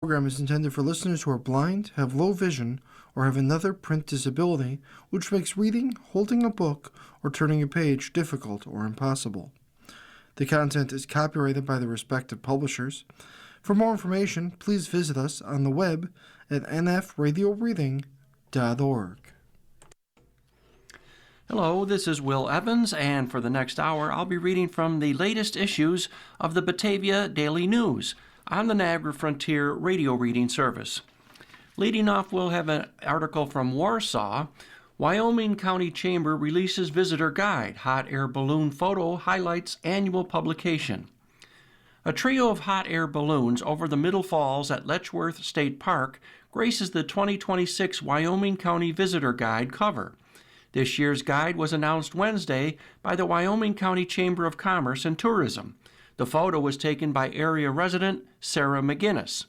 program is intended for listeners who are blind, have low vision, or have another print disability, which makes reading, holding a book, or turning a page difficult or impossible. The content is copyrighted by the respective publishers. For more information, please visit us on the web at nfradioreading.org. Hello, this is Will Evans, and for the next hour, I'll be reading from the latest issues of the Batavia Daily News on the Niagara Frontier radio reading service. Leading off, we'll have an article from Warsaw. Wyoming County Chamber releases visitor guide. Hot air balloon photo highlights annual publication. A trio of hot air balloons over the Middle Falls at Letchworth State Park graces the 2026 Wyoming County Visitor Guide cover. This year's guide was announced Wednesday by the Wyoming County Chamber of Commerce and Tourism. The photo was taken by area resident Sarah McGinnis.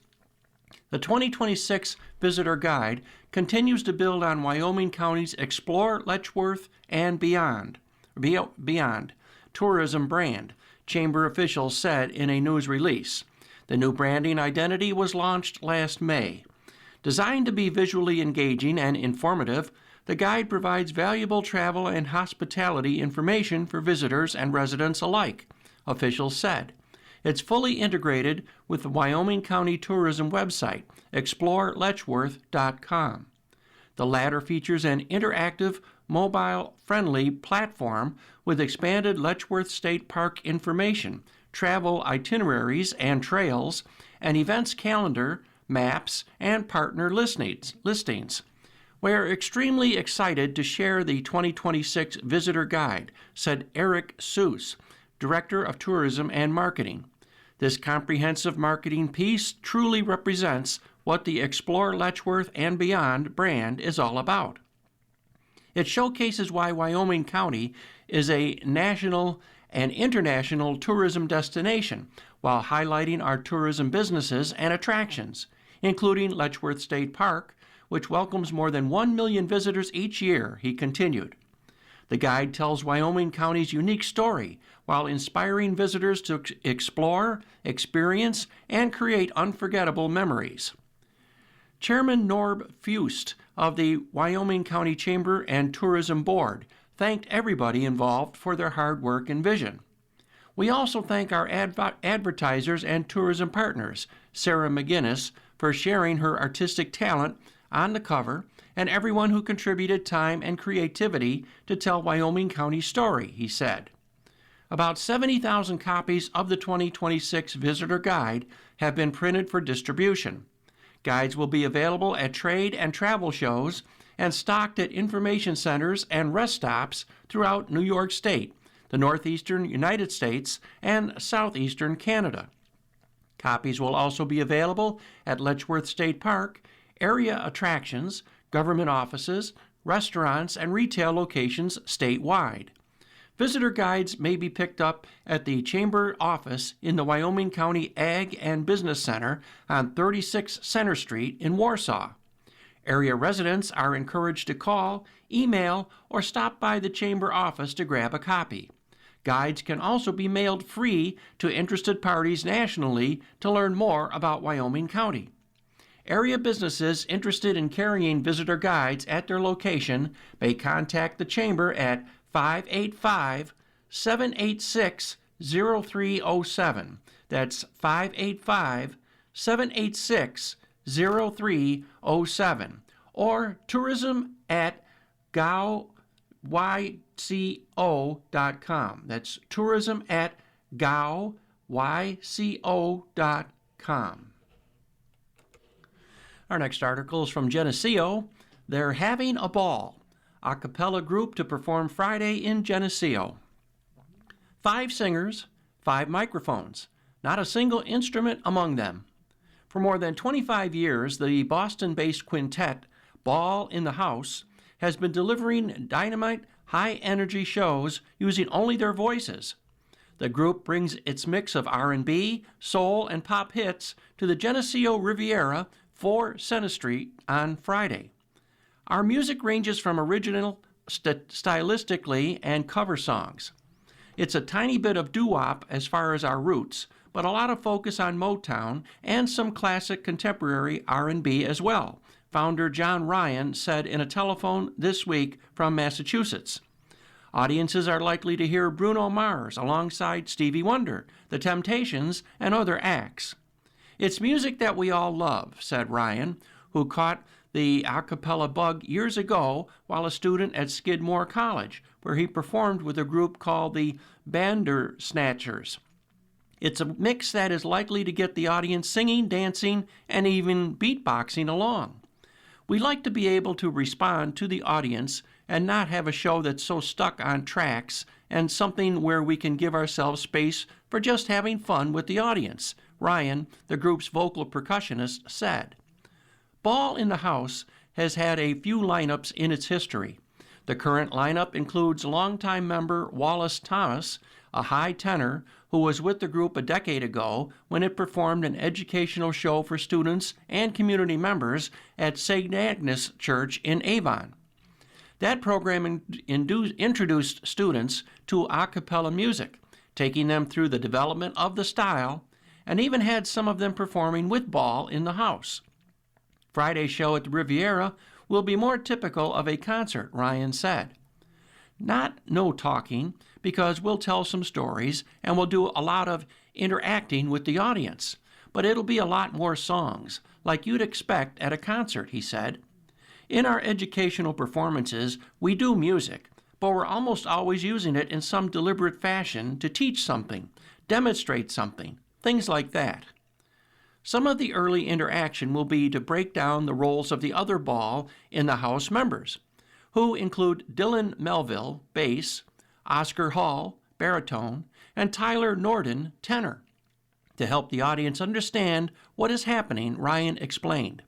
The 2026 Visitor Guide continues to build on Wyoming County's Explore Letchworth and Beyond tourism brand, Chamber officials said in a news release. The new branding identity was launched last May. Designed to be visually engaging and informative, the guide provides valuable travel and hospitality information for visitors and residents alike, officials said. It's fully integrated with the Wyoming County Tourism website, exploreletchworth.com. The latter features an interactive, mobile-friendly platform with expanded Letchworth State Park information, travel itineraries and trails, an events calendar, maps, and partner listings. We are extremely excited to share the 2026 Visitor Guide, said Eric Seuss, Director of Tourism and Marketing. This comprehensive marketing piece truly represents what the Explore Letchworth and Beyond brand is all about. It showcases why Wyoming County is a national and international tourism destination while highlighting our tourism businesses and attractions, including Letchworth State Park, which welcomes more than 1 million visitors each year, he continued. The guide tells Wyoming County's unique story while inspiring visitors to explore, experience, and create unforgettable memories. Chairman Norb Fust of the Wyoming County Chamber and Tourism Board thanked everybody involved for their hard work and vision. We also thank our advertisers and tourism partners, Sarah McGinnis, for sharing her artistic talent on the cover, and everyone who contributed time and creativity to tell Wyoming County's story, he said. About 70,000 copies of the 2026 Visitor Guide have been printed for distribution. Guides will be available at trade and travel shows and stocked at information centers and rest stops throughout New York State, the northeastern United States, and southeastern Canada. Copies will also be available at Letchworth State Park, area attractions, government offices, restaurants, and retail locations statewide. Visitor guides may be picked up at the Chamber office in the Wyoming County Ag and Business Center on 36 Center Street in Warsaw. Area residents are encouraged to call, email, or stop by the Chamber office to grab a copy. Guides can also be mailed free to interested parties nationally to learn more about Wyoming County. Area businesses interested in carrying visitor guides at their location may contact the Chamber at 585-786-0307. That's 585-786-0307. Or tourism@gowyco.com. That's tourism@gowyco.com. Our next article is from Geneseo. They're having a ball. A cappella group to perform Friday in Geneseo. 5 singers, 5 microphones, not a single instrument among them. For more than 25 years, the Boston-based quintet, Ball in the House, has been delivering dynamite, high-energy shows using only their voices. The group brings its mix of R&B, soul, and pop hits to the Geneseo Riviera, 4 Center Street on Friday. Our music ranges from original stylistically and cover songs. It's a tiny bit of doo-wop as far as our roots, but a lot of focus on Motown and some classic contemporary R&B as well, founder John Ryan said in a telephone this week from Massachusetts. Audiences are likely to hear Bruno Mars alongside Stevie Wonder, The Temptations, and other acts. It's music that we all love, said Ryan, who caught the a cappella bug years ago while a student at Skidmore College, where he performed with a group called the Bandersnatchers. It's a mix that is likely to get the audience singing, dancing, and even beatboxing along. We like to be able to respond to the audience and not have a show that's so stuck on tracks, and something where we can give ourselves space for just having fun with the audience, Ryan, the group's vocal percussionist, said. Ball in the House has had a few lineups in its history. The current lineup includes longtime member Wallace Thomas, a high tenor who was with the group a decade ago when it performed an educational show for students and community members at St. Agnes Church in Avon. That program introduced students to a cappella music, taking them through the development of the style, and even had some of them performing with Ball in the House. Friday's show at the Riviera will be more typical of a concert, Ryan said. No talking, because we'll tell some stories and we'll do a lot of interacting with the audience, but it'll be a lot more songs, like you'd expect at a concert, he said. In our educational performances, we do music, but we're almost always using it in some deliberate fashion to teach something, demonstrate something, things like that. Some of the early interaction will be to break down the roles of the other Ball in the House members, who include Dylan Melville, bass, Oscar Hall, baritone, and Tyler Norden, tenor. To help the audience understand what is happening, Ryan explained.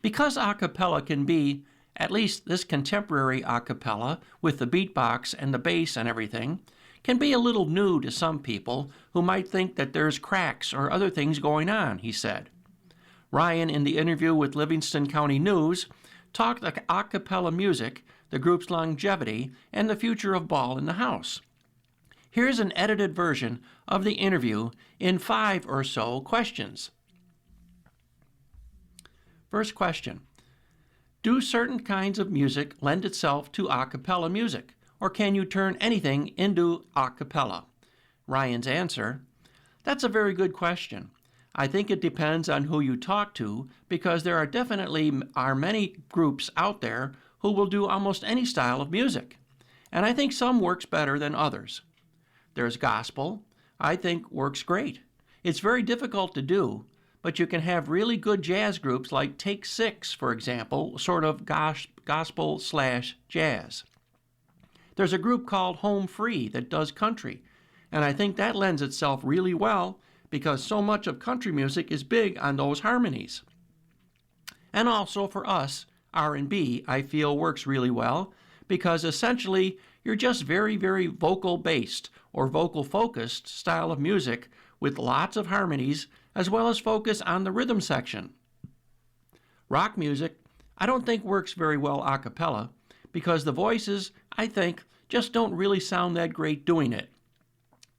Because a cappella can be, at least this contemporary a cappella, with the beatbox and the bass and everything, can be a little new to some people who might think that there's cracks or other things going on, he said. Ryan, in the interview with Livingston County News, talked a cappella music, the group's longevity, and the future of Ball in the House. Here's an edited version of the interview in 5 or so questions. First question. Do certain kinds of music lend itself to a cappella music, or can you turn anything into a cappella? Ryan's answer, that's a very good question. I think it depends on who you talk to, because there are many groups out there who will do almost any style of music, and I think some works better than others. There's gospel, I think works great. It's very difficult to do, but you can have really good jazz groups like Take Six, for example, sort of gospel/jazz. There's a group called Home Free that does country, and I think that lends itself really well because so much of country music is big on those harmonies. And also for us, R&B, I feel works really well because essentially you're just very, very vocal-based or vocal-focused style of music with lots of harmonies as well as focus on the rhythm section. Rock music, I don't think works very well a cappella because the voices, I think, just don't really sound that great doing it.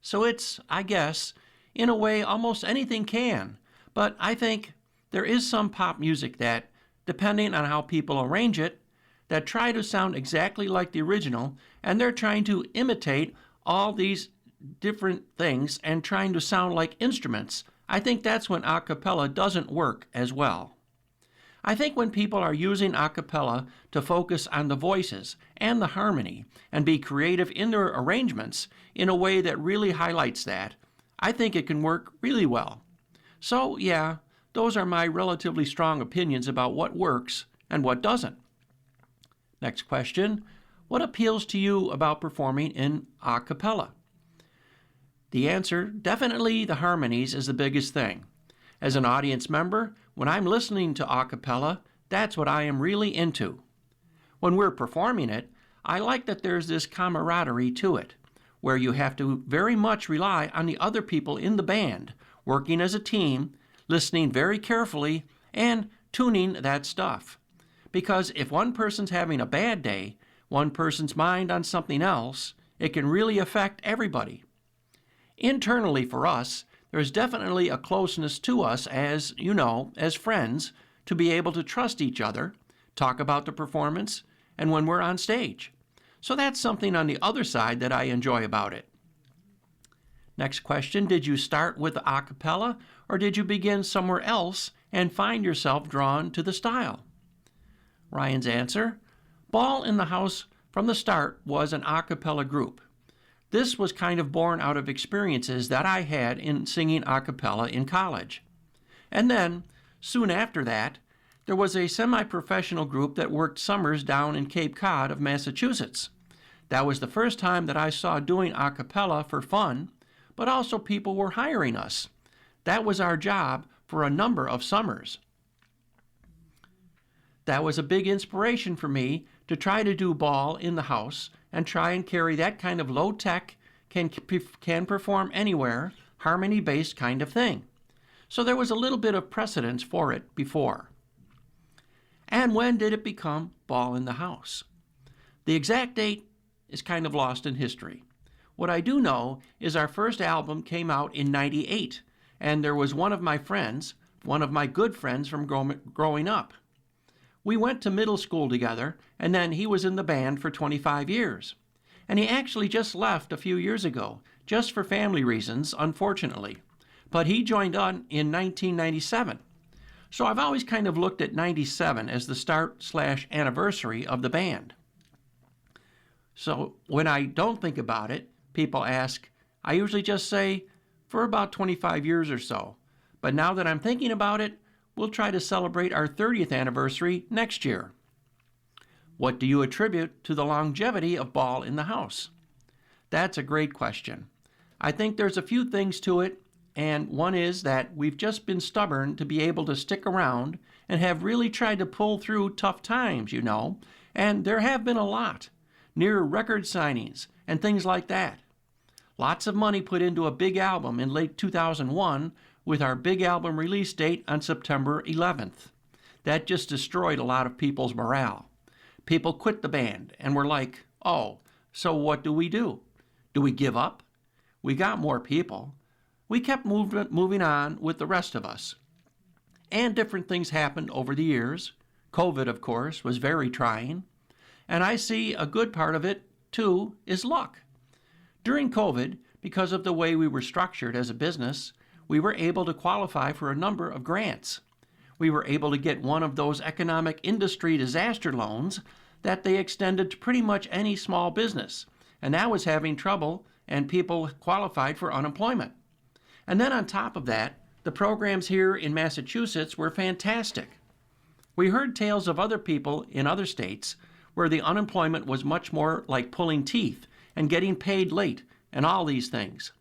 So it's, I guess, in a way, almost anything can, but I think there is some pop music that, depending on how people arrange it, that try to sound exactly like the original, and they're trying to imitate all these different things and trying to sound like instruments. I think that's when a cappella doesn't work as well. I think when people are using a cappella to focus on the voices and the harmony and be creative in their arrangements in a way that really highlights that, I think it can work really well. So, yeah, those are my relatively strong opinions about what works and what doesn't. Next question, what appeals to you about performing in a cappella? The answer, definitely the harmonies is the biggest thing. As an audience member, when I'm listening to a cappella, that's what I am really into. When we're performing it, I like that there's this camaraderie to it, where you have to very much rely on the other people in the band, working as a team, listening very carefully, and tuning that stuff. Because if one person's having a bad day, one person's mind on something else, It can really affect everybody. Internally for us, there's definitely a closeness to us as, as friends, to be able to trust each other, talk about the performance, and when we're on stage. So that's something on the other side that I enjoy about it. Next question, did you start with a cappella or did you begin somewhere else and find yourself drawn to the style? Ryan's answer, Ball in the House from the start was an a cappella group. This was kind of born out of experiences that I had in singing a cappella in college. And then, soon after that, there was a semi-professional group that worked summers down in Cape Cod of Massachusetts. That was the first time that I saw doing a cappella for fun, but also people were hiring us. That was our job for a number of summers. That was a big inspiration for me to try to do Ball in the House and try and carry that kind of low-tech, can perform anywhere, harmony-based kind of thing. So there was a little bit of precedence for it before. And when did it become Ball in the House? The exact date is kind of lost in history. What I do know is our first album came out in '98, and there was one of my good friends from growing up. We went to middle school together, and then he was in the band for 25 years. And he actually just left a few years ago, just for family reasons, unfortunately. But he joined on in 1997. So I've always kind of looked at 97 as the start/anniversary of the band. So when I don't think about it, people ask, I usually just say, for about 25 years or so. But now that I'm thinking about it, we'll try to celebrate our 30th anniversary next year. What do you attribute to the longevity of Ball in the House? That's a great question. I think there's a few things to it, and one is that we've just been stubborn to be able to stick around and have really tried to pull through tough times, and there have been a lot, near record signings and things like that. Lots of money put into a big album in late 2001 with our big album release date on September 11th. That just destroyed a lot of people's morale. People quit the band and were like, oh, so what do? Do we give up? We got more people. We kept moving on with the rest of us. And different things happened over the years. COVID, of course, was very trying. And I see a good part of it, too, is luck. During COVID, because of the way we were structured as a business, we were able to qualify for a number of grants. We were able to get one of those economic industry disaster loans that they extended to pretty much any small business. And that was having trouble, and people qualified for unemployment. And then on top of that, the programs here in Massachusetts were fantastic. We heard tales of other people in other states where the unemployment was much more like pulling teeth and getting paid late and all these things.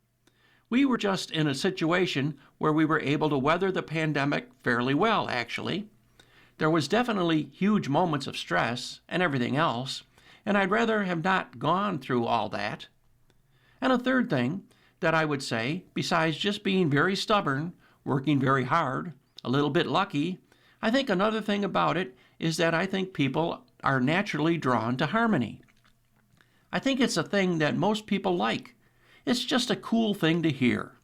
We were just in a situation where we were able to weather the pandemic fairly well, actually. There was definitely huge moments of stress and everything else, and I'd rather have not gone through all that. And a third thing that I would say, besides just being very stubborn, working very hard, a little bit lucky, I think another thing about it is that I think people are naturally drawn to harmony. I think it's a thing that most people like. It's just a cool thing to hear.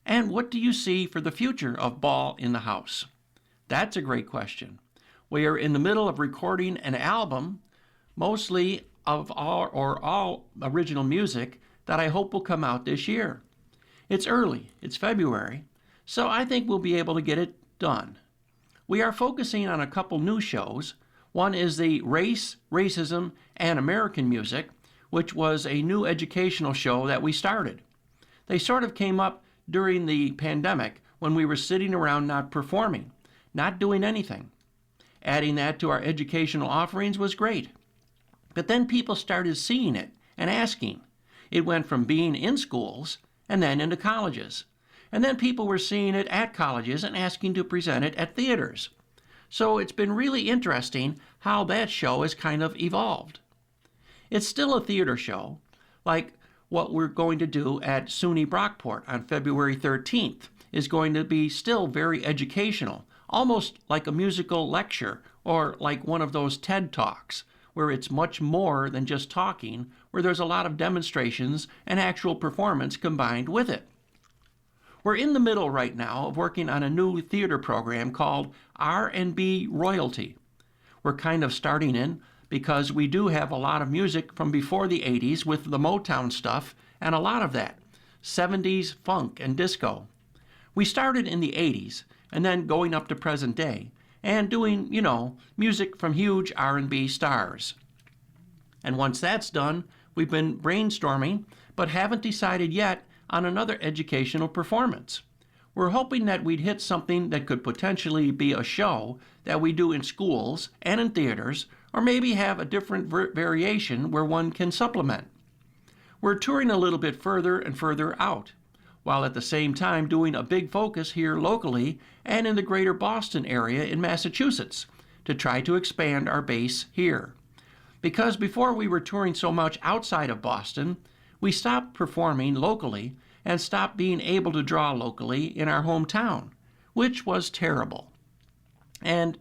And what do you see for the future of Ball in the House? That's a great question. We are in the middle of recording an album, mostly of all original music, that I hope will come out this year. It's early, it's February, so I think we'll be able to get it done. We are focusing on a couple new shows. One is the Race, Racism, and American Music, which was a new educational show that we started. They sort of came up during the pandemic when we were sitting around not performing, not doing anything. Adding that to our educational offerings was great. But then people started seeing it and asking. It went from being in schools and then into colleges. And then people were seeing it at colleges and asking to present it at theaters. So it's been really interesting how that show has kind of evolved. It's still a theater show, like what we're going to do at SUNY Brockport on February 13th is going to be still very educational, almost like a musical lecture or like one of those TED Talks, where it's much more than just talking. where there's a lot of demonstrations and actual performance combined with it. We're in the middle right now of working on a new theater program called R&B Royalty. We're kind of starting in because we do have a lot of music from before the 80s with the Motown stuff and a lot of that, 70s funk and disco. We started in the 80s and then going up to present day and doing, music from huge R&B stars. And once that's done, we've been brainstorming but haven't decided yet on another educational performance. We're hoping that we'd hit something that could potentially be a show that we do in schools and in theaters, or maybe have a different variation where one can supplement. We're touring a little bit further and further out, while at the same time doing a big focus here locally and in the greater Boston area in Massachusetts to try to expand our base here. Because before we were touring so much outside of Boston, we stopped performing locally and stopped being able to draw locally in our hometown, which was terrible. And,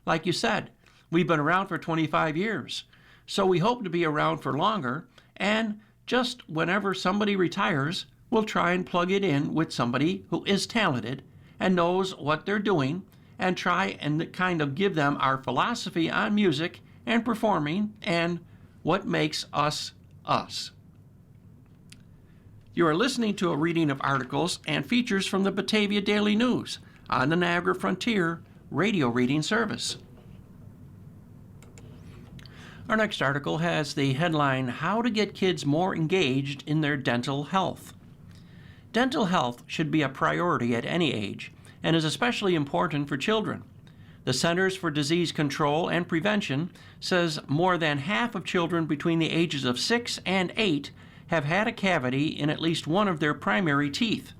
like you said, we've been around for 25 years, so we hope to be around for longer, and just whenever somebody retires, we'll try and plug it in with somebody who is talented and knows what they're doing, and try and kind of give them our philosophy on music and performing and what makes us us. You are listening to a reading of articles and features from the Batavia Daily News on the Niagara Frontier radio reading service. Our next article has the headline, How to Get Kids More Engaged in Their Dental Health. Dental health should be a priority at any age and is especially important for children. The Centers for Disease Control and Prevention says more than half of children between the ages of 6 and 8 have had a cavity in at least one of their primary teeth.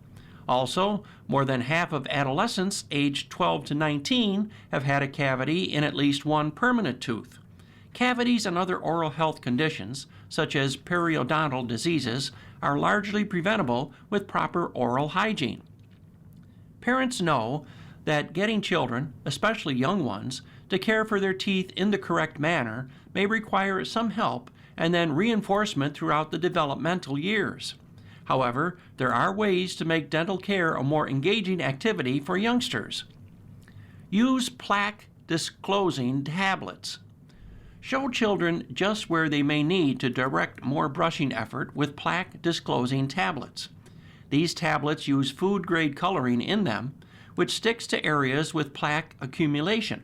Also, more than half of adolescents aged 12 to 19 have had a cavity in at least one permanent tooth. Cavities and other oral health conditions, such as periodontal diseases, are largely preventable with proper oral hygiene. Parents know that getting children, especially young ones, to care for their teeth in the correct manner may require some help and then reinforcement throughout the developmental years. However, there are ways to make dental care a more engaging activity for youngsters. Use plaque disclosing tablets. Show children just where they may need to direct more brushing effort with plaque disclosing tablets. These tablets use food-grade coloring in them, which sticks to areas with plaque accumulation.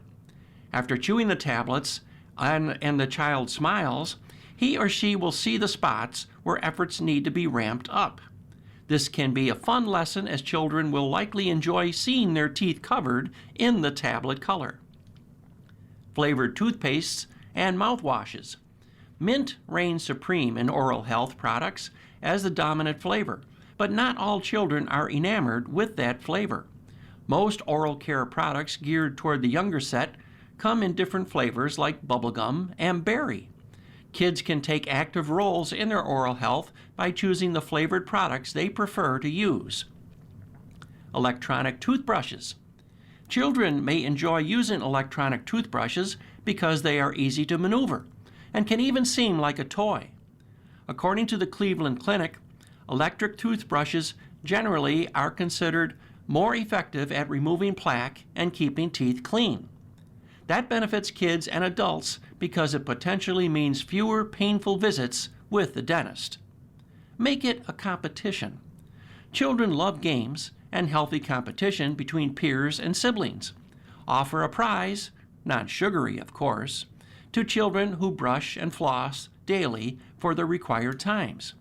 After chewing the tablets and the child smiles, he or she will see the spots where efforts need to be ramped up. This can be a fun lesson as children will likely enjoy seeing their teeth covered in the tablet color. Flavored toothpastes and mouthwashes. Mint reigns supreme in oral health products as the dominant flavor, but not all children are enamored with that flavor. Most oral care products geared toward the younger set come in different flavors like bubblegum and berry. Kids can take active roles in their oral health by choosing the flavored products they prefer to use. Electronic toothbrushes. Children may enjoy using electronic toothbrushes because they are easy to maneuver and can even seem like a toy. According to the Cleveland Clinic, electric toothbrushes generally are considered more effective at removing plaque and keeping teeth clean. That benefits kids and adults because it potentially means fewer painful visits with the dentist. Make it a competition. Children love games and healthy competition between peers and siblings. Offer a prize, not sugary of course, to children who brush and floss daily for the required times.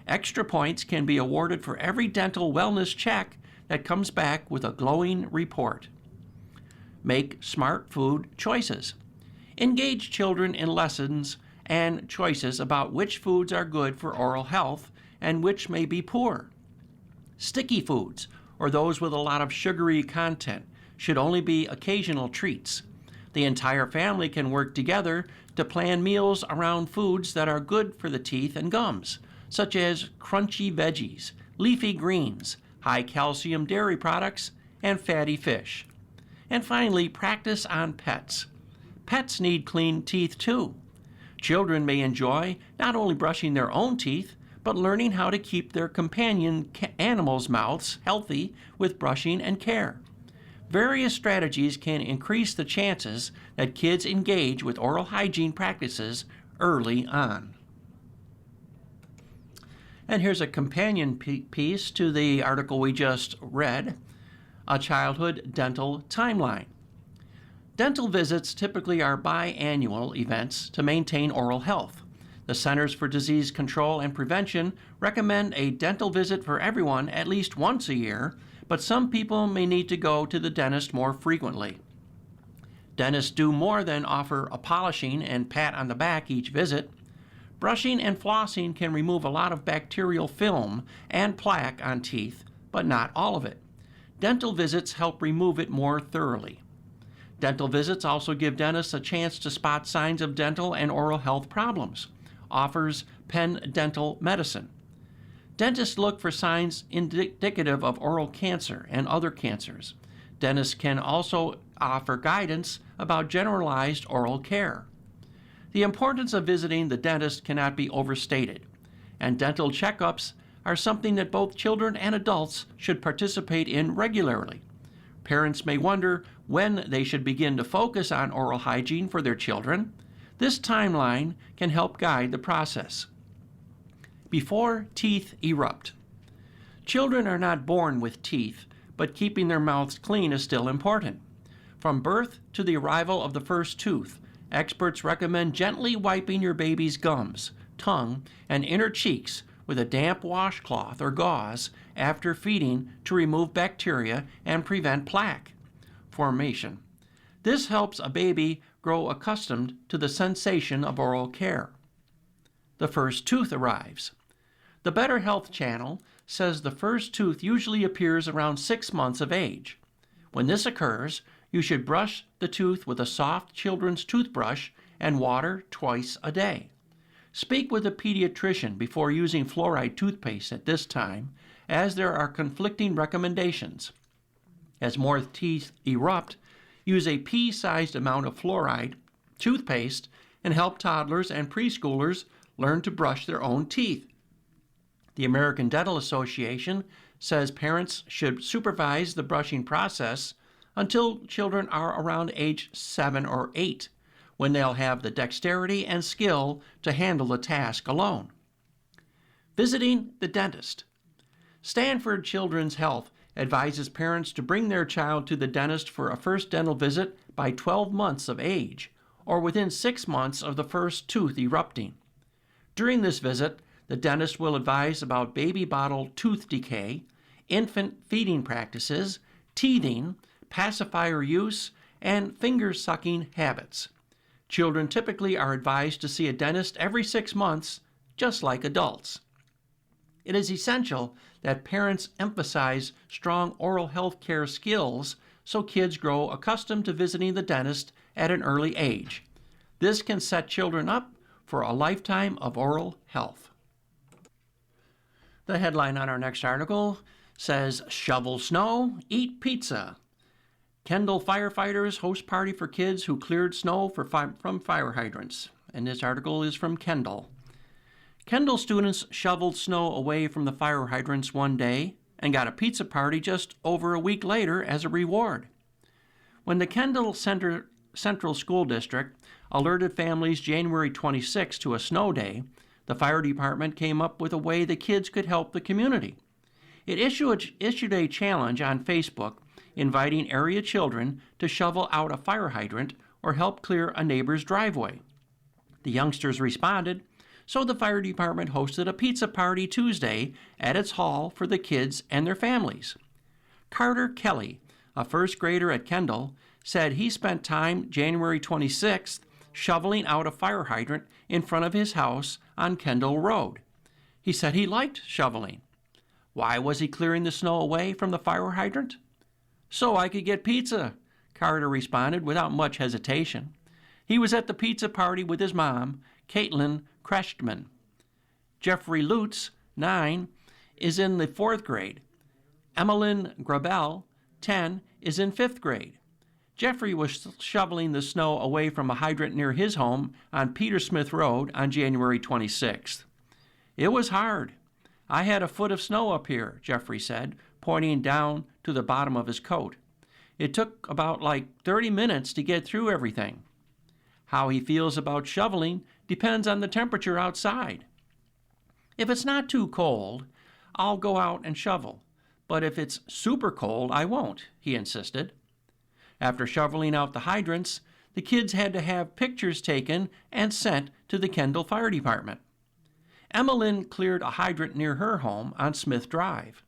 Extra points can be awarded for every dental wellness check that comes back with a glowing report. Make smart food choices. Engage children in lessons and choices about which foods are good for oral health and which may be poor. Sticky foods, or those with a lot of sugary content, should only be occasional treats. The entire family can work together to plan meals around foods that are good for the teeth and gums, such as crunchy veggies, leafy greens, high-calcium dairy products, and fatty fish. And finally, practice on pets. Pets need clean teeth too. Children may enjoy not only brushing their own teeth, but learning how to keep their companion animals' mouths healthy with brushing and care. Various strategies can increase the chances that kids engage with oral hygiene practices early on. And here's a companion piece to the article we just read, a childhood dental timeline. Dental visits typically are biannual events to maintain oral health. The Centers for Disease Control and Prevention recommend a dental visit for everyone at least once a year, but some people may need to go to the dentist more frequently. Dentists do more than offer a polishing and pat on the back each visit. Brushing and flossing can remove a lot of bacterial film and plaque on teeth, but not all of it. Dental visits help remove it more thoroughly. Dental visits also give dentists a chance to spot signs of dental and oral health problems. Offers Penn Dental Medicine. Dentists look for signs indicative of oral cancer and other cancers. Dentists can also offer guidance about generalized oral care. The importance of visiting the dentist cannot be overstated, and dental checkups are something that both children and adults should participate in regularly. Parents may wonder when they should begin to focus on oral hygiene for their children. This timeline can help guide the process. Before teeth erupt. Children are not born with teeth, but keeping their mouths clean is still important. From birth to the arrival of the first tooth, experts recommend gently wiping your baby's gums, tongue, and inner cheeks with a damp washcloth or gauze after feeding to remove bacteria and prevent plaque formation. This helps a baby grow accustomed to the sensation of oral care. The first tooth arrives. The Better Health Channel says the first tooth usually appears around 6 months of age. When this occurs, you should brush the tooth with a soft children's toothbrush and water twice a day. Speak with a pediatrician before using fluoride toothpaste at this time, as there are conflicting recommendations. As more teeth erupt, use a pea-sized amount of fluoride toothpaste and help toddlers and preschoolers learn to brush their own teeth. The American Dental Association says parents should supervise the brushing process until children are around age 7 or 8, when they'll have the dexterity and skill to handle the task alone. Visiting the dentist. Stanford Children's Health advises parents to bring their child to the dentist for a first dental visit by 12 months of age, or within 6 months of the first tooth erupting. During this visit, the dentist will advise about baby bottle tooth decay, infant feeding practices, teething, pacifier use, and finger-sucking habits. Children typically are advised to see a dentist every 6 months, just like adults. It is essential that parents emphasize strong oral health care skills so kids grow accustomed to visiting the dentist at an early age. This can set children up for a lifetime of oral health. The headline on our next article says, Shovel Snow, Eat Pizza. Kendall firefighters host party for kids who cleared snow from fire hydrants. And this article is from Kendall. Kendall students shoveled snow away from the fire hydrants one day and got a pizza party just over a week later as a reward. When the Kendall Central School District alerted families January 26 to a snow day, the fire department came up with a way the kids could help the community. It issued a challenge on Facebook inviting area children to shovel out a fire hydrant or help clear a neighbor's driveway. The youngsters responded, so the fire department hosted a pizza party Tuesday at its hall for the kids and their families. Carter Kelly, a first grader at Kendall, said he spent time January 26th shoveling out a fire hydrant in front of his house on Kendall Road. He said he liked shoveling. Why was he clearing the snow away from the fire hydrant? So I could get pizza, Carter responded without much hesitation. He was at the pizza party with his mom, Caitlin Krechtman. Jeffrey Lutz, 9, is in the 4th grade. Emmeline Grabel, 10, is in 5th grade. Jeffrey was shoveling the snow away from a hydrant near his home on Peter Smith Road on January 26th. It was hard. I had a foot of snow up here, Jeffrey said, pointing down to the bottom of his coat. It took about 30 minutes to get through everything. How he feels about shoveling depends on the temperature outside. If it's not too cold, I'll go out and shovel. But if it's super cold, I won't, he insisted. After shoveling out the hydrants, the kids had to have pictures taken and sent to the Kendall Fire Department. Emmeline cleared a hydrant near her home on Smith Drive.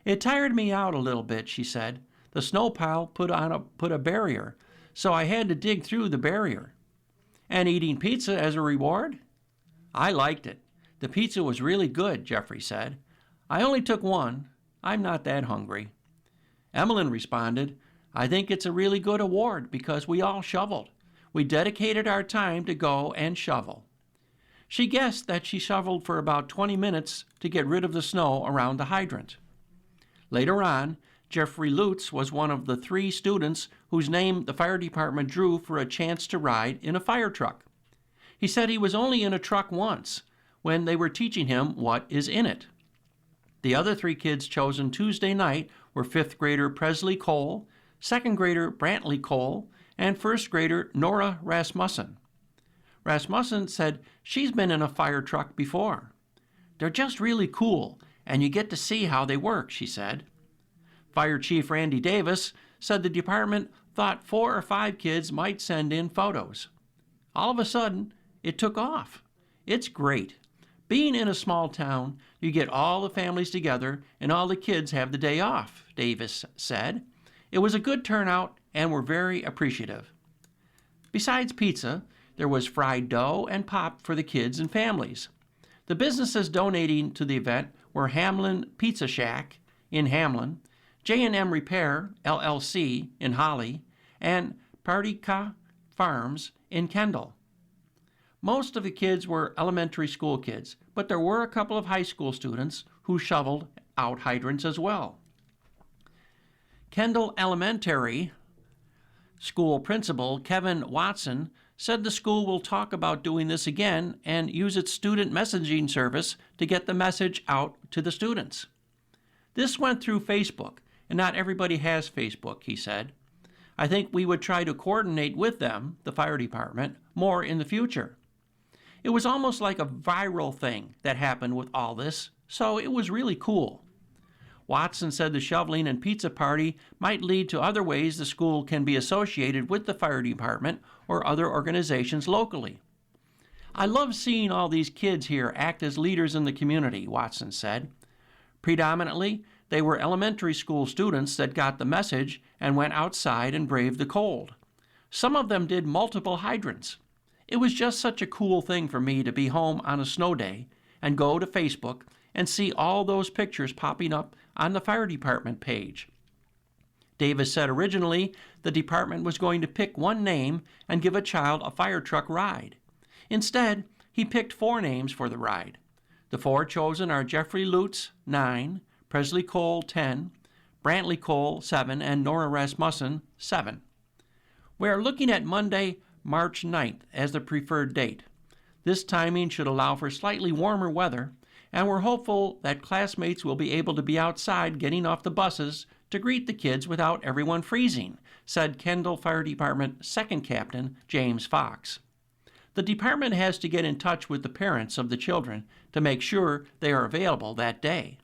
It tired me out a little bit, she said. The snow pile put a barrier, so I had to dig through the barrier. And eating pizza as a reward? I liked it. The pizza was really good, Jeffrey said. I only took one. I'm not that hungry. Emmeline responded, I think it's a really good award because we all shoveled. We dedicated our time to go and shovel. She guessed that she shoveled for about 20 minutes to get rid of the snow around the hydrant. Later on, Jeffrey Lutz was one of the 3 students whose name the fire department drew for a chance to ride in a fire truck. He said he was only in a truck once, when they were teaching him what is in it. The other 3 kids chosen Tuesday night were 5th grader Presley Cole, 2nd grader Brantley Cole, and 1st grader Nora Rasmussen. Rasmussen said she's been in a fire truck before. They're just really cool, and you get to see how they work, she said. Fire Chief Randy Davis said the department thought 4 or 5 kids might send in photos. All of a sudden, it took off. It's great. Being in a small town, you get all the families together and all the kids have the day off, Davis said. It was a good turnout and we're very appreciative. Besides pizza, there was fried dough and pop for the kids and families. The businesses donating to the event were Hamlin Pizza Shack in Hamlin, J&M Repair, LLC, in Holly, and Partica Farms in Kendall. Most of the kids were elementary school kids, but there were a couple of high school students who shoveled out hydrants as well. Kendall Elementary School Principal Kevin Watson said the school will talk about doing this again and use its student messaging service to get the message out to the students. This went through Facebook, and not everybody has Facebook, he said. I think we would try to coordinate with them, the fire department, more in the future. It was almost like a viral thing that happened with all this, so it was really cool. Watson said the shoveling and pizza party might lead to other ways the school can be associated with the fire department or other organizations locally. I love seeing all these kids here act as leaders in the community, Watson said. Predominantly, they were elementary school students that got the message and went outside and braved the cold. Some of them did multiple hydrants. It was just such a cool thing for me to be home on a snow day and go to Facebook and see all those pictures popping up on the fire department page. Davis said originally the department was going to pick one name and give a child a fire truck ride. Instead, he picked 4 names for the ride. The 4 chosen are Jeffrey Lutz, 9, Presley Cole, 10, Brantley Cole, 7, and Nora Rasmussen, 7. We are looking at Monday, March 9th as the preferred date. This timing should allow for slightly warmer weather, and we're hopeful that classmates will be able to be outside getting off the buses to greet the kids without everyone freezing, said Kendall Fire Department 2nd Captain James Fox. The department has to get in touch with the parents of the children to make sure they are available that day.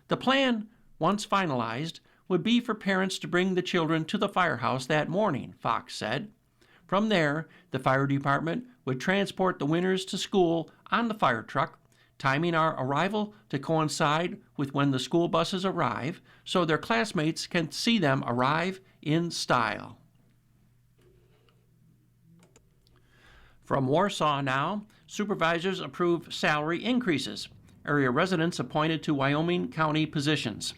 The plan, once finalized, would be for parents to bring the children to the firehouse that morning, Fox said. From there, the fire department would transport the winners to school on the fire truck, timing our arrival to coincide with when the school buses arrive so their classmates can see them arrive in style. From Warsaw now, supervisors approve salary increases. Area residents appointed to Wyoming County positions.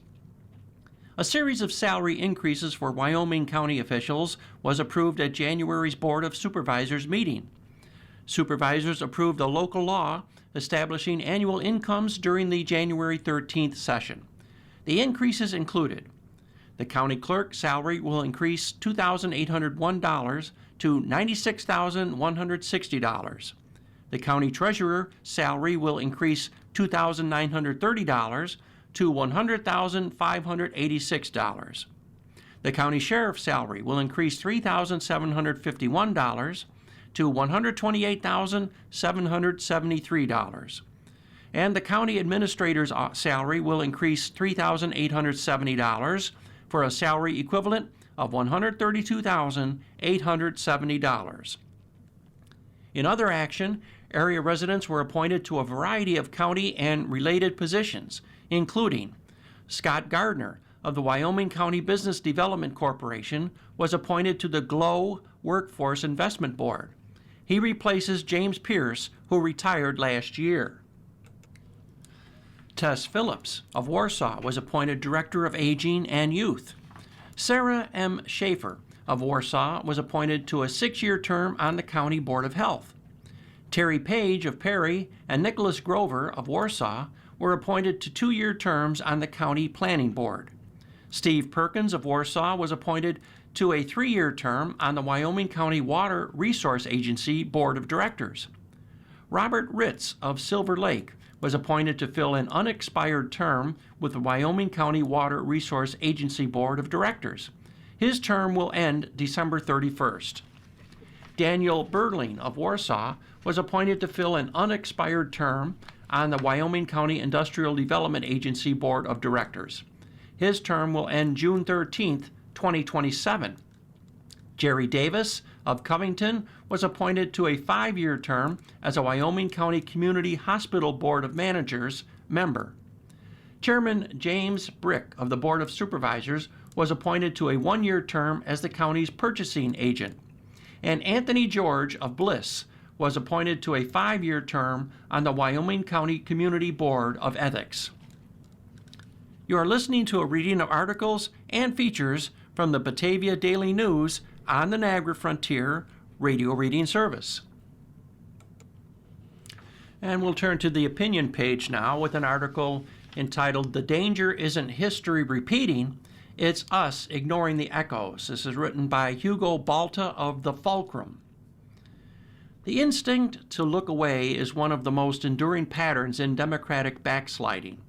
A series of salary increases for Wyoming County officials was approved at January's Board of Supervisors meeting. Supervisors approved a local law establishing annual incomes during the January 13th session. The increases included The county clerk salary will increase $2,801 to $96,160. The county treasurer salary will increase $2,930 to $100,586. The county sheriff's salary will increase $3,751 to $128,773. And the county administrator's salary will increase $3,870 for a salary equivalent of $132,870. In other action, area residents were appointed to a variety of county and related positions, including Scott Gardner of the Wyoming County Business Development Corporation was appointed to the GLOW Workforce Investment Board. He replaces James Pierce, who retired last year. Tess Phillips of Warsaw was appointed Director of Aging and Youth. Sarah M. Schaefer of Warsaw was appointed to a 6-year term on the County Board of Health. Terry Page of Perry and Nicholas Grover of Warsaw were appointed to 2-year terms on the County Planning Board. Steve Perkins of Warsaw was appointed to a 3-year term on the Wyoming County Water Resource Agency Board of Directors. Robert Ritz of Silver Lake was appointed to fill an unexpired term with the Wyoming County Water Resource Agency Board of Directors. His term will end December 31st. Daniel Berling of Warsaw was appointed to fill an unexpired term on the Wyoming County Industrial Development Agency Board of Directors. His term will end June 13th, 2027. Jerry Davis of Covington was appointed to a 5-year term as a Wyoming County Community Hospital Board of Managers member. Chairman James Brick of the Board of Supervisors was appointed to a 1-year term as the county's purchasing agent. And Anthony George of Bliss was appointed to a 5-year term on the Wyoming County Community Board of Ethics. You are listening to a reading of articles and features from the Batavia Daily News on the Niagara Frontier radio reading service. And we'll turn to the opinion page now with an article entitled "The Danger Isn't History Repeating, It's Us Ignoring the Echoes." This is written by Hugo Balta of The Fulcrum. The instinct to look away is one of the most enduring patterns in democratic backsliding.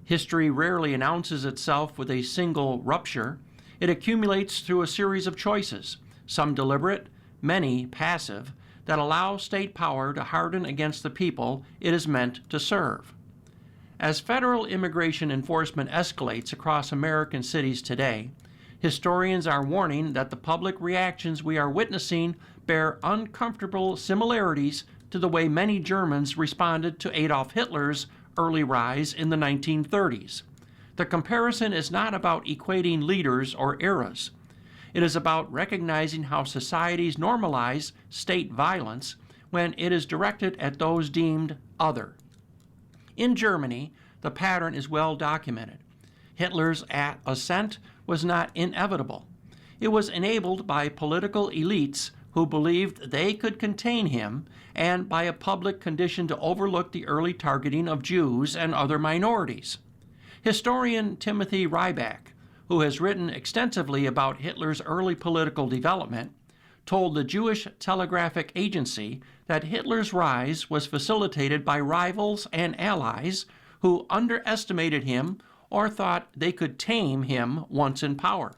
History rarely announces itself with a single rupture. It accumulates through a series of choices, some deliberate, many passive, that allow state power to harden against the people it is meant to serve. As federal immigration enforcement escalates across American cities today, historians are warning that the public reactions we are witnessing bear uncomfortable similarities to the way many Germans responded to Adolf Hitler's early rise in the 1930s. The comparison is not about equating leaders or eras. It is about recognizing how societies normalize state violence when it is directed at those deemed other. In Germany, the pattern is well documented. Hitler's ascent was not inevitable. It was enabled by political elites who believed they could contain him, and by a public conditioned to overlook the early targeting of Jews and other minorities. Historian Timothy Ryback, who has written extensively about Hitler's early political development, told the Jewish Telegraphic Agency that Hitler's rise was facilitated by rivals and allies who underestimated him or thought they could tame him once in power.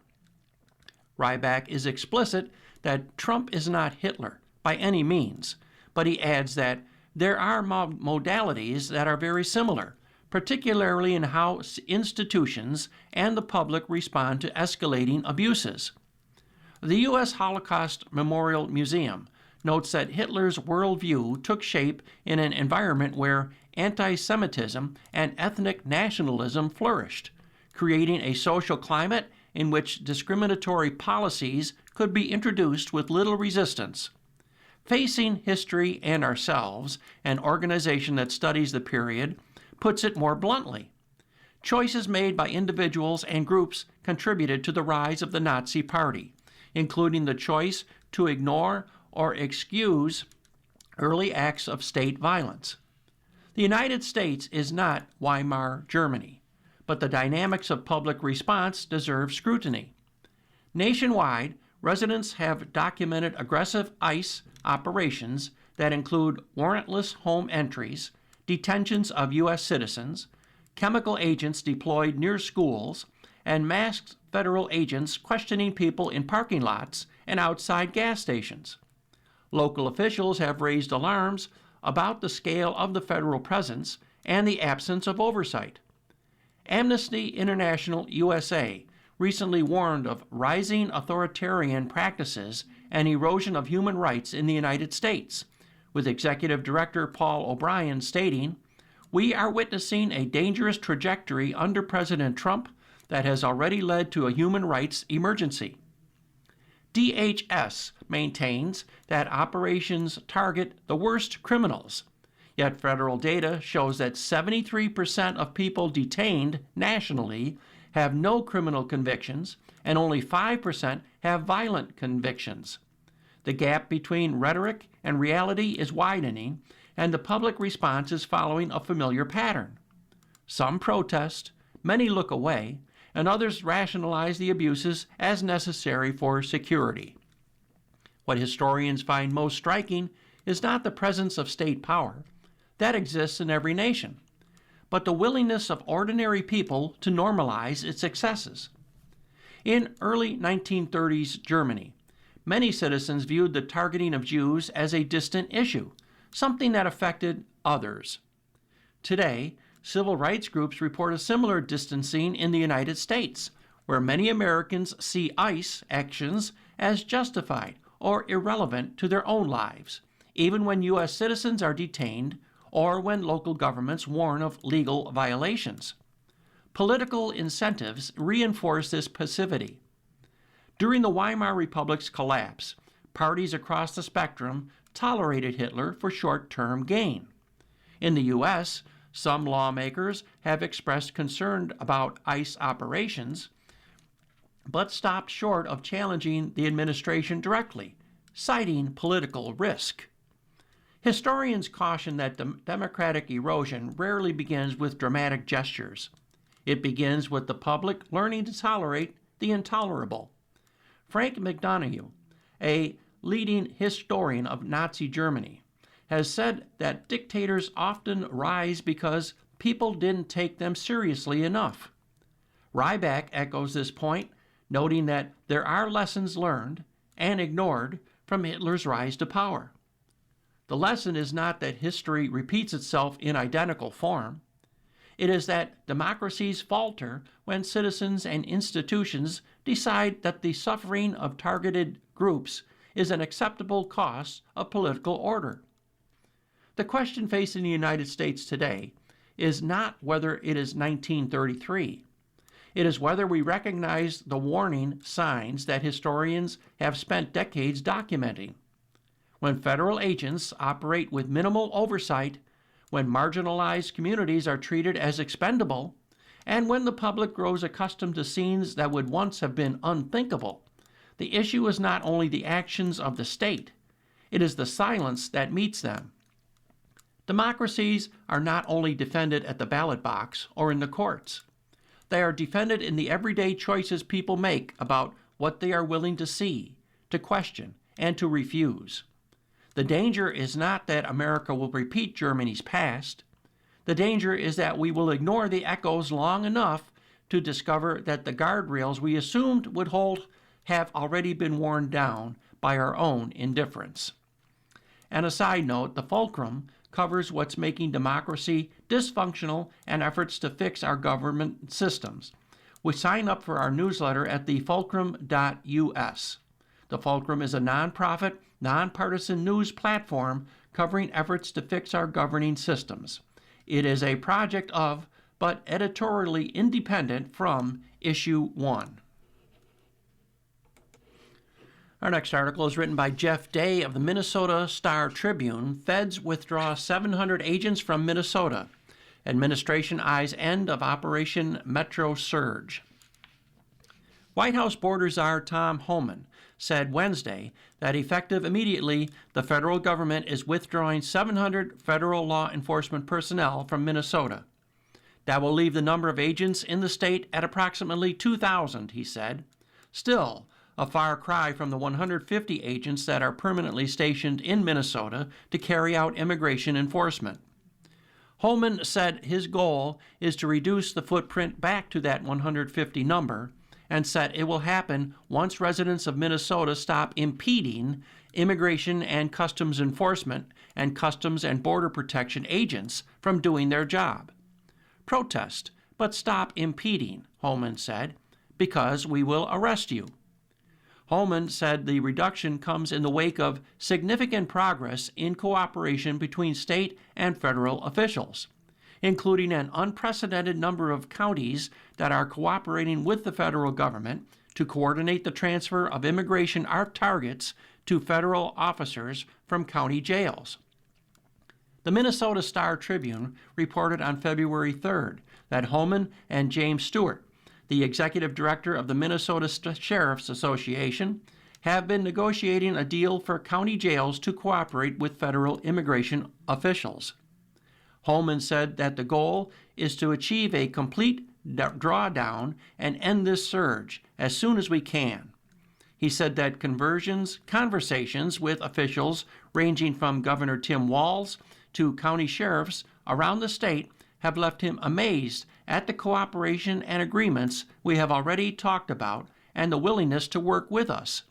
Ryback is explicit that Trump is not Hitler by any means, but he adds that there are modalities that are very similar, particularly in how institutions and the public respond to escalating abuses. The U.S. Holocaust Memorial Museum notes that Hitler's worldview took shape in an environment where anti-Semitism and ethnic nationalism flourished, creating a social climate in which discriminatory policies could be introduced with little resistance. Facing History and Ourselves, an organization that studies the period, puts it more bluntly. Choices made by individuals and groups contributed to the rise of the Nazi Party, including the choice to ignore or excuse early acts of state violence. The United States is not Weimar Germany, but the dynamics of public response deserve scrutiny. Nationwide, residents have documented aggressive ICE operations that include warrantless home entries, detentions of U.S. citizens, chemical agents deployed near schools, and masked federal agents questioning people in parking lots and outside gas stations. Local officials have raised alarms about the scale of the federal presence and the absence of oversight. Amnesty International USA recently warned of rising authoritarian practices and erosion of human rights in the United States, with Executive Director Paul O'Brien stating, "We are witnessing a dangerous trajectory under President Trump that has already led to a human rights emergency." DHS maintains that operations target the worst criminals, yet federal data shows that 73% of people detained nationally have no criminal convictions and only 5% have violent convictions. The gap between rhetoric and reality is widening, and the public response is following a familiar pattern. Some protest, many look away, and others rationalize the abuses as necessary for security. What historians find most striking is not the presence of state power. That exists in every nation, but the willingness of ordinary people to normalize its excesses. In early 1930s Germany, many citizens viewed the targeting of Jews as a distant issue, something that affected others. Today, civil rights groups report a similar distancing in the United States, where many Americans see ICE actions as justified or irrelevant to their own lives, even when U.S. citizens are detained or when local governments warn of legal violations. Political incentives reinforce this passivity. During the Weimar Republic's collapse, parties across the spectrum tolerated Hitler for short-term gain. In the U.S., some lawmakers have expressed concern about ICE operations, but stopped short of challenging the administration directly, citing political risk. Historians caution that democratic erosion rarely begins with dramatic gestures. It begins with the public learning to tolerate the intolerable. Frank McDonough, a leading historian of Nazi Germany, has said that dictators often rise because people didn't take them seriously enough. Ryback echoes this point, noting that there are lessons learned and ignored from Hitler's rise to power. The lesson is not that history repeats itself in identical form. It is that democracies falter when citizens and institutions decide that the suffering of targeted groups is an acceptable cost of political order. The question facing the United States today is not whether it is 1933. It is whether we recognize the warning signs that historians have spent decades documenting. When federal agents operate with minimal oversight, when marginalized communities are treated as expendable, and when the public grows accustomed to scenes that would once have been unthinkable, the issue is not only the actions of the state, it is the silence that meets them. Democracies are not only defended at the ballot box or in the courts. They are defended in the everyday choices people make about what they are willing to see, to question, and to refuse. The danger is not that America will repeat Germany's past. The danger is that we will ignore the echoes long enough to discover that the guardrails we assumed would hold have already been worn down by our own indifference. And a side note, the Fulcrum covers what's making democracy dysfunctional and efforts to fix our government systems. We sign up for our newsletter at thefulcrum.us. The Fulcrum is a nonprofit, nonpartisan news platform covering efforts to fix our governing systems. It is a project of, but editorially independent from, Issue 1. Our next article is written by Jeff Day of the Minnesota Star Tribune. Feds withdraw 700 agents from Minnesota. Administration eyes end of Operation Metro Surge. White House Border Czar Tom Homan said Wednesday that effective immediately, the federal government is withdrawing 700 federal law enforcement personnel from Minnesota. That will leave the number of agents in the state at approximately 2,000, he said. Still, a far cry from the 150 agents that are permanently stationed in Minnesota to carry out immigration enforcement. Holman said his goal is to reduce the footprint back to that 150 number, and said it will happen once residents of Minnesota stop impeding immigration and customs enforcement and customs and border protection agents from doing their job. Protest, but stop impeding, Holman said, because we will arrest you. Holman said the reduction comes in the wake of significant progress in cooperation between state and federal officials, including an unprecedented number of counties that are cooperating with the federal government to coordinate the transfer of immigration targets to federal officers from county jails. The Minnesota Star-Tribune reported on February 3rd that Holman and James Stewart, the executive director of the Minnesota Sheriff's Association, have been negotiating a deal for county jails to cooperate with federal immigration officials. Holman said that the goal is to achieve a complete drawdown and end this surge as soon as we can. He said that conversations with officials ranging from Governor Tim Walz to county sheriffs around the state have left him amazed at the cooperation and agreements we have already talked about and the willingness to work with us.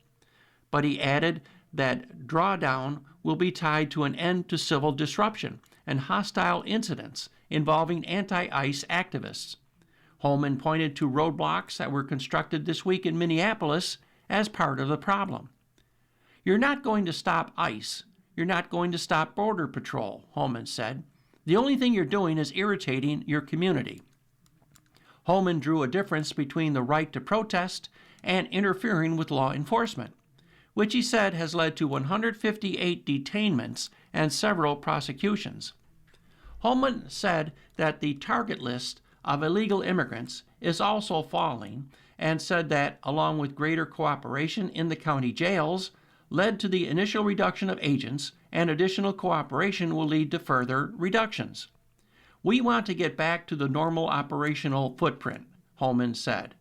But he added that drawdown will be tied to an end to civil disruption and hostile incidents involving anti-ICE activists. Holman pointed to roadblocks that were constructed this week in Minneapolis as part of the problem. You're not going to stop ICE. You're not going to stop Border Patrol, Holman said. The only thing you're doing is irritating your community. Holman drew a difference between the right to protest and interfering with law enforcement, which he said has led to 158 detainments and several prosecutions. Holman said that the target list of illegal immigrants is also falling, and said that, along with greater cooperation in the county jails, led to the initial reduction of agents, and additional cooperation will lead to further reductions. We want to get back to the normal operational footprint, Holman said.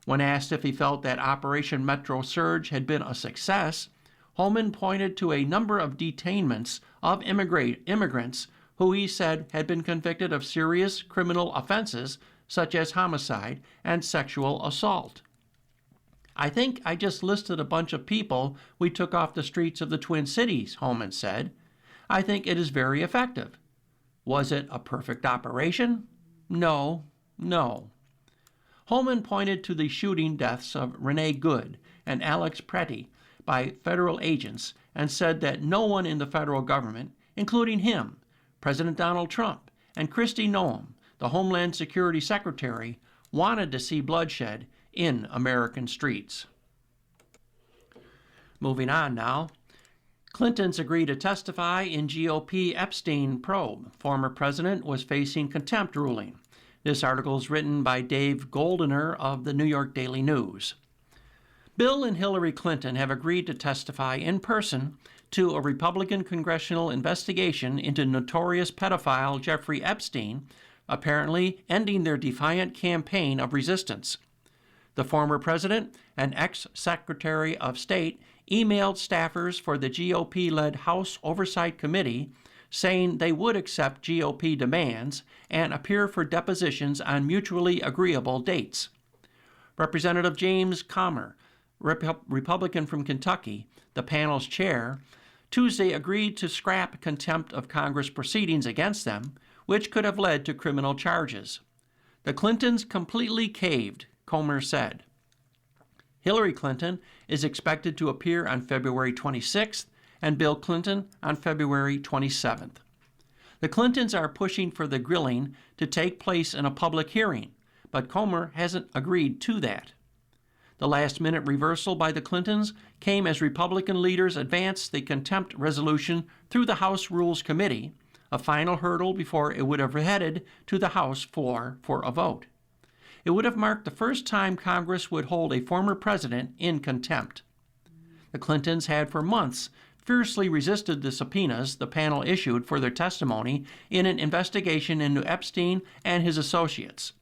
When asked if he felt that Operation Metro Surge had been a success, Holman pointed to a number of detainments of immigrants who he said had been convicted of serious criminal offenses such as homicide and sexual assault. I think I just listed a bunch of people we took off the streets of the Twin Cities, Holman said. I think it is very effective. Was it a perfect operation? No. Holman pointed to the shooting deaths of Renee Good and Alex Pretty by federal agents and said that no one in the federal government, including him, President Donald Trump, and Kristi Noem, the Homeland Security Secretary, wanted to see bloodshed in American streets. Moving on now. Clintons agree to testify in GOP Epstein probe. Former president was facing contempt ruling. This article is written by Dave Goldener of the New York Daily News. Bill and Hillary Clinton have agreed to testify in person to a Republican congressional investigation into notorious pedophile Jeffrey Epstein, apparently ending their defiant campaign of resistance. The former president and ex-Secretary of State emailed staffers for the GOP-led House Oversight Committee saying they would accept GOP demands and appear for depositions on mutually agreeable dates. Representative James Comer, Republican from Kentucky, the panel's chair, Tuesday agreed to scrap contempt of Congress proceedings against them, which could have led to criminal charges. The Clintons completely caved, Comer said. Hillary Clinton is expected to appear on February 26th and Bill Clinton on February 27th. The Clintons are pushing for the grilling to take place in a public hearing, but Comer hasn't agreed to that. The last-minute reversal by the Clintons came as Republican leaders advanced the contempt resolution through the House Rules Committee, a final hurdle before it would have headed to the House floor for a vote. It would have marked the first time Congress would hold a former president in contempt. The Clintons had for months fiercely resisted the subpoenas the panel issued for their testimony in an investigation into Epstein and his associates.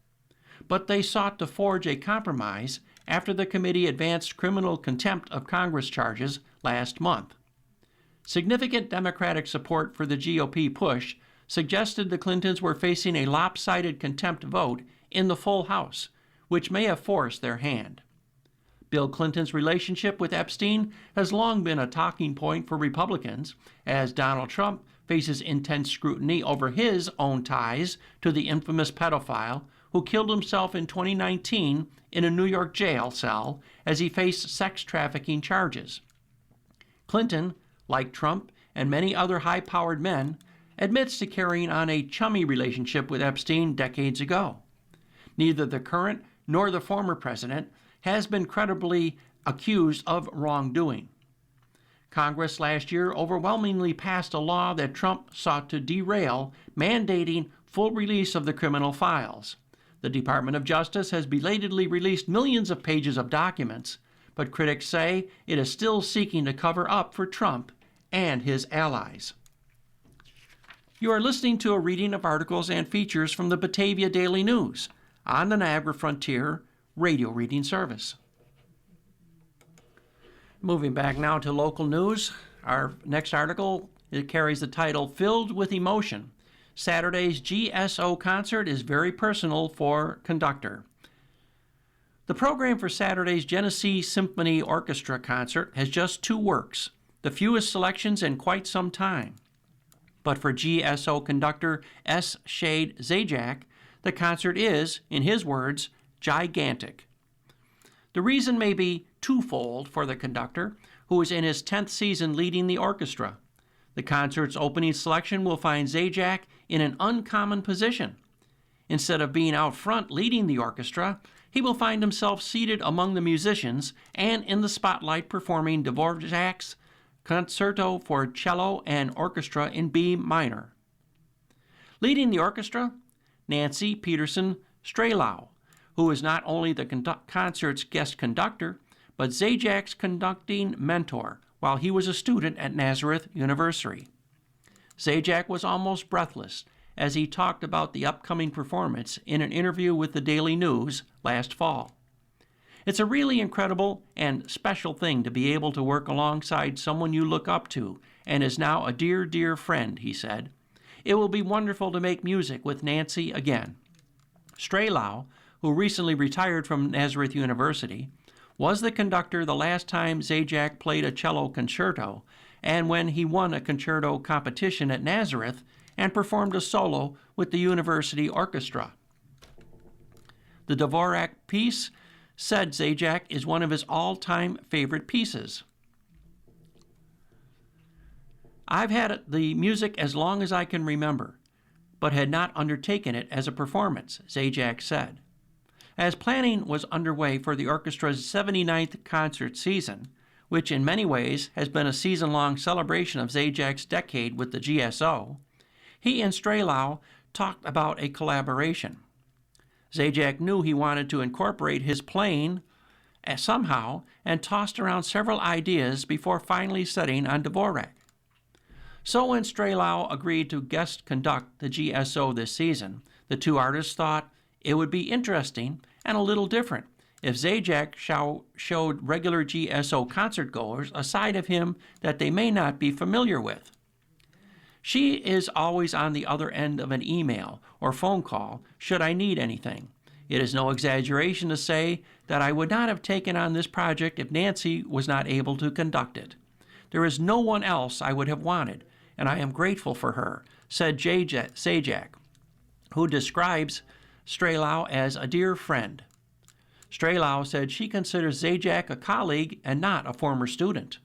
But they sought to forge a compromise after the committee advanced criminal contempt of Congress charges last month. Significant Democratic support for the GOP push suggested the Clintons were facing a lopsided contempt vote in the full House, which may have forced their hand. Bill Clinton's relationship with Epstein has long been a talking point for Republicans, as Donald Trump faces intense scrutiny over his own ties to the infamous pedophile who killed himself in 2019 in a New York jail cell as he faced sex trafficking charges. Clinton, like Trump and many other high-powered men, admits to carrying on a chummy relationship with Epstein decades ago. Neither the current nor the former president has been credibly accused of wrongdoing. Congress last year overwhelmingly passed a law that Trump sought to derail, mandating full release of the criminal files. The Department of Justice has belatedly released millions of pages of documents, but critics say it is still seeking to cover up for Trump and his allies. You are listening to a reading of articles and features from the Batavia Daily News on the Niagara Frontier radio reading service. Moving back now to local news, our next article, it carries the title Filled with Emotion. Saturday's GSO concert is very personal for conductor. The program for Saturday's Genesee Symphony Orchestra concert has just 2 works, the fewest selections in quite some time. But for GSO conductor S. Shade Zajac, the concert is, in his words, gigantic. The reason may be twofold for the conductor, who is in his 10th season leading the orchestra. The concert's opening selection will find Zajac in an uncommon position. Instead of being out front leading the orchestra, he will find himself seated among the musicians and in the spotlight performing Dvorak's Concerto for Cello and Orchestra in B minor. Leading the orchestra, Nancy Peterson Strehlau, who is not only the concert's guest conductor, but Zajac's conducting mentor while he was a student at Nazareth University. Zajac was almost breathless as he talked about the upcoming performance in an interview with the Daily News last fall. It's a really incredible and special thing to be able to work alongside someone you look up to and is now a dear, dear friend, he said. It will be wonderful to make music with Nancy again. Strehlau, who recently retired from Nazareth University, was the conductor the last time Zajac played a cello concerto and when he won a concerto competition at Nazareth and performed a solo with the university orchestra. The Dvorak piece, said Zajac, is one of his all-time favorite pieces. I've had the music as long as I can remember, but had not undertaken it as a performance, Zajac said. As planning was underway for the orchestra's 79th concert season, which in many ways has been a season-long celebration of Zajac's decade with the GSO, he and Strehlau talked about a collaboration. Zajac knew he wanted to incorporate his playing somehow and tossed around several ideas before finally settling on Dvorak. So when Strehlau agreed to guest conduct the GSO this season, the 2 artists thought it would be interesting and a little different if Zajac showed regular GSO concertgoers a side of him that they may not be familiar with. She is always on the other end of an email or phone call should I need anything. It is no exaggeration to say that I would not have taken on this project if Nancy was not able to conduct it. There is no one else I would have wanted, and I am grateful for her, said Zajac, who describes Strehlau as a dear friend. Strehlau said she considers Zajac a colleague and not a former student.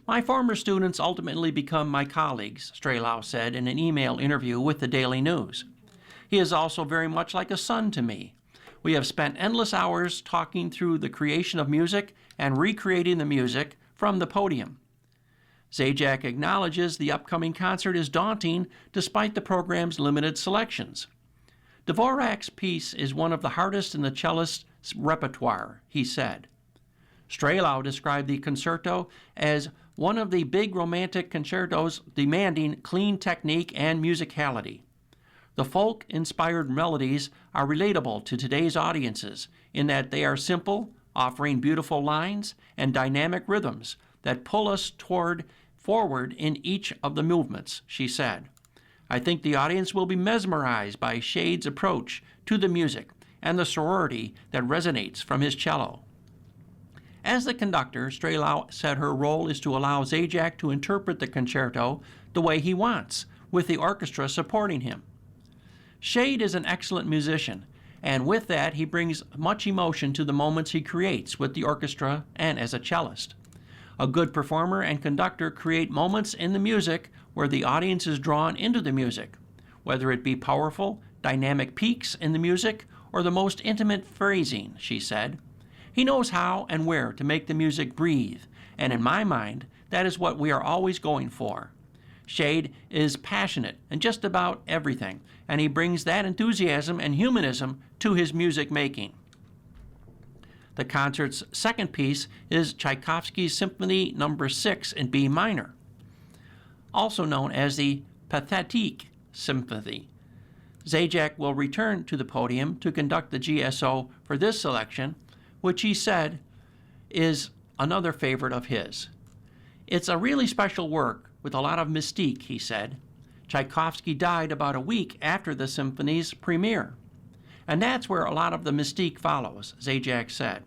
My former students ultimately become my colleagues, Strehlau said in an email interview with the Daily News. He is also very much like a son to me. We have spent endless hours talking through the creation of music and recreating the music from the podium. Zajac acknowledges the upcoming concert is daunting despite the program's limited selections. Dvorak's piece is one of the hardest in the cellist's repertoire, he said. Strehlau described the concerto as one of the big romantic concertos demanding clean technique and musicality. The folk-inspired melodies are relatable to today's audiences in that they are simple, offering beautiful lines and dynamic rhythms that pull us forward in each of the movements, she said. I think the audience will be mesmerized by Shade's approach to the music and the sorority that resonates from his cello. As the conductor, Strehlau said her role is to allow Zajac to interpret the concerto the way he wants, with the orchestra supporting him. Shade is an excellent musician, and with that he brings much emotion to the moments he creates with the orchestra and as a cellist. A good performer and conductor create moments in the music where the audience is drawn into the music, whether it be powerful, dynamic peaks in the music or the most intimate phrasing, she said. He knows how and where to make the music breathe, and in my mind, that is what we are always going for. Shade is passionate in just about everything, and he brings that enthusiasm and humanism to his music making. The concert's second piece is Tchaikovsky's Symphony No. 6 in B minor, also known as the Pathetique Symphony. Zajac will return to the podium to conduct the GSO for this selection, which he said is another favorite of his. It's a really special work with a lot of mystique, he said. Tchaikovsky died about a week after the symphony's premiere, and that's where a lot of the mystique follows, Zajac said.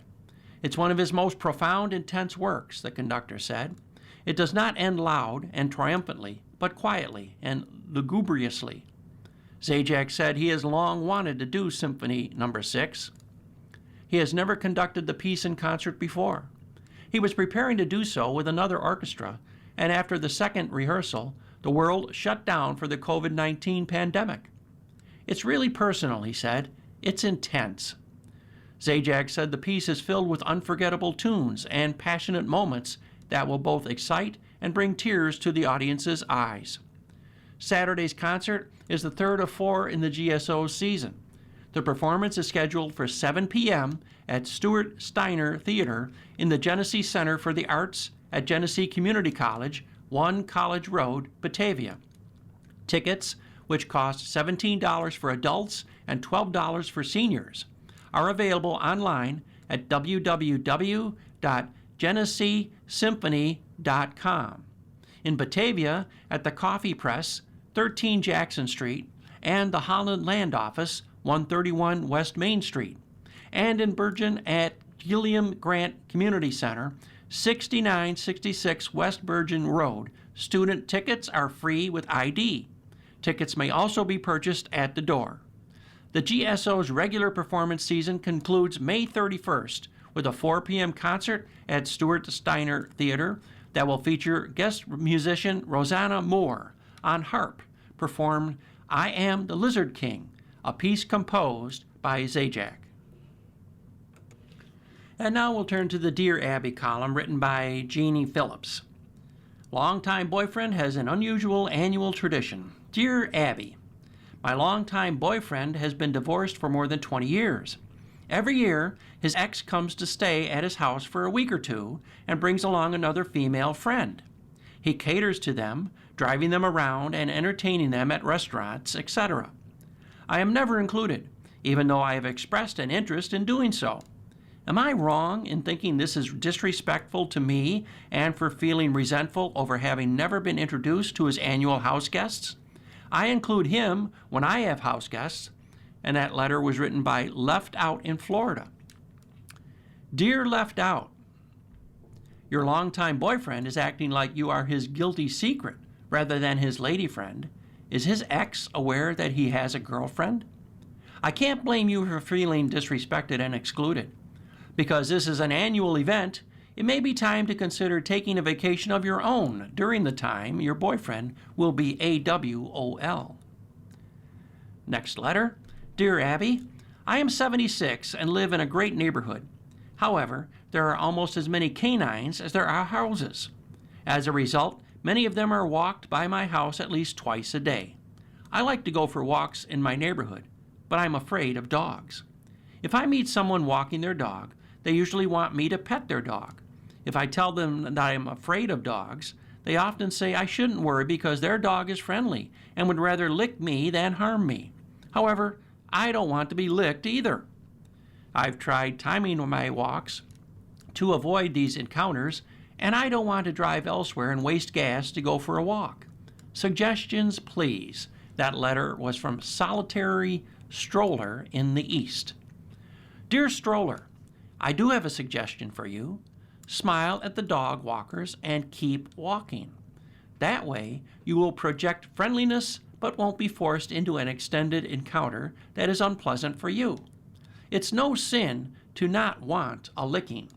It's one of his most profound, intense works, the conductor said. It does not end loud and triumphantly, but quietly and lugubriously. Zajac said he has long wanted to do Symphony No. 6. He has never conducted the piece in concert before. He was preparing to do so with another orchestra, and after the second rehearsal, the world shut down for the COVID-19 pandemic. It's really personal, he said. It's intense. Zajac said the piece is filled with unforgettable tunes and passionate moments that will both excite and bring tears to the audience's eyes. Saturday's concert is the third of 4 in the GSO season. The performance is scheduled for 7 p.m. at Stuart Steiner Theater in the Genesee Center for the Arts at Genesee Community College, 1 College Road, Batavia. Tickets, which cost $17 for adults and $12 for seniors, are available online at www.geneseesymphony.com. In Batavia, at the Coffee Press, 13 Jackson Street, and the Holland Land Office, 131 West Main Street, and in Bergen at Gilliam Grant Community Center, 6966 West Bergen Road. Student tickets are free with ID. Tickets may also be purchased at the door. The GSO's regular performance season concludes May 31st with a 4 p.m. concert at Stuart Steiner Theater that will feature guest musician Rosanna Moore on harp, performed I Am the Lizard King, a piece composed by Zajac. And now we'll turn to the Dear Abby column written by Jeannie Phillips. Longtime boyfriend has an unusual annual tradition. Dear Abby, my longtime boyfriend has been divorced for more than 20 years. Every year, his ex comes to stay at his house for a week or two and brings along another female friend. He caters to them, driving them around and entertaining them at restaurants, etc. I am never included, even though I have expressed an interest in doing so. Am I wrong in thinking this is disrespectful to me and for feeling resentful over having never been introduced to his annual house guests? I include him when I have house guests, and that letter was written by Left Out in Florida. Dear Left Out, your longtime boyfriend is acting like you are his guilty secret rather than his lady friend. Is his ex aware that he has a girlfriend? I can't blame you for feeling disrespected and excluded. Because this is an annual event, it may be time to consider taking a vacation of your own during the time your boyfriend will be AWOL. Next letter. Dear Abby, I am 76 and live in a great neighborhood. However, there are almost as many canines as there are houses. As a result, many of them are walked by my house at least twice a day. I like to go for walks in my neighborhood, but I'm afraid of dogs. If I meet someone walking their dog, They usually want me to pet their dog. If I tell them that I am afraid of dogs, they often say I shouldn't worry because their dog is friendly and would rather lick me than harm me. However, I don't want to be licked either. I've tried timing my walks to avoid these encounters, and I don't want to drive elsewhere and waste gas to go for a walk. Suggestions, please. That letter was from Solitary Stroller in the East. Dear Stroller, I do have a suggestion for you. Smile at the dog walkers and keep walking. That way, you will project friendliness but won't be forced into an extended encounter that is unpleasant for you. It's no sin to not want a licking.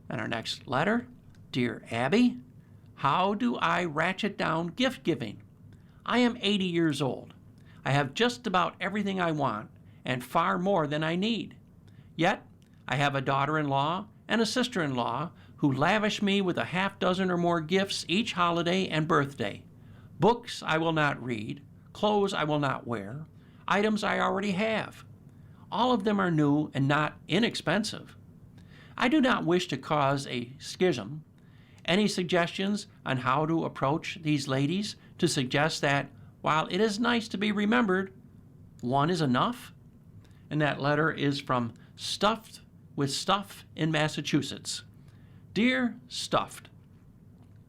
And our next letter, Dear Abby, how do I ratchet down gift giving? I am 80 years old. I have just about everything I want and far more than I need. Yet, I have a daughter-in-law and a sister-in-law who lavish me with a half dozen or more gifts each holiday and birthday. Books I will not read, clothes I will not wear, items I already have. All of them are new and not inexpensive. I do not wish to cause a schism. Any suggestions on how to approach these ladies to suggest that, while it is nice to be remembered, one is enough? And that letter is from Stuffed with Stuff in Massachusetts. Dear Stuffed,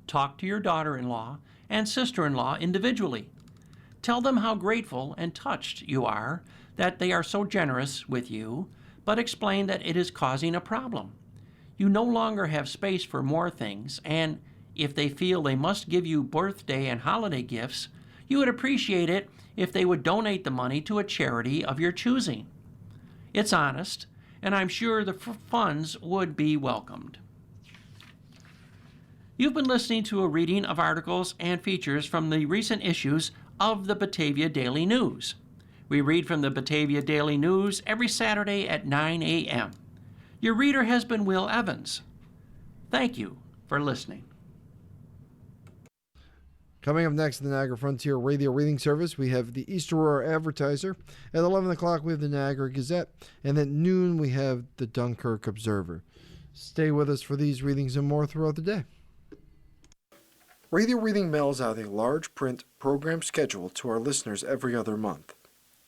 talk to your daughter-in-law and sister-in-law individually. Tell them how grateful and touched you are that they are so generous with you, but explain that it is causing a problem. You no longer have space for more things, and if they feel they must give you birthday and holiday gifts, you would appreciate it if they would donate the money to a charity of your choosing. It's honest, and I'm sure the funds would be welcomed. You've been listening to a reading of articles and features from the recent issues of the Batavia Daily News. We read from the Batavia Daily News every Saturday at 9 a.m. Your reader has been Will Evans. Thank you for listening. Coming up next in the Niagara Frontier Radio Reading Service, we have the East Aurora Advertiser. At 11 o'clock, we have the Niagara Gazette. And at noon, we have the Dunkirk Observer. Stay with us for these readings and more throughout the day. Radio Reading mails out a large print program schedule to our listeners every other month.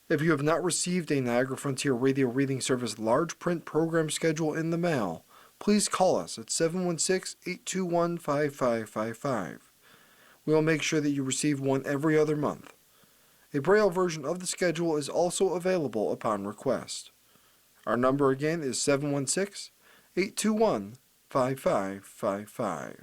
If you have not received a Niagara Frontier Radio Reading Service large print program schedule in the mail, please call us at 716-821-5555. We will make sure that you receive one every other month. A Braille version of the schedule is also available upon request. Our number again is 716-821-5555.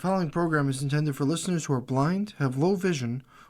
following program is intended for listeners who are blind, have low vision,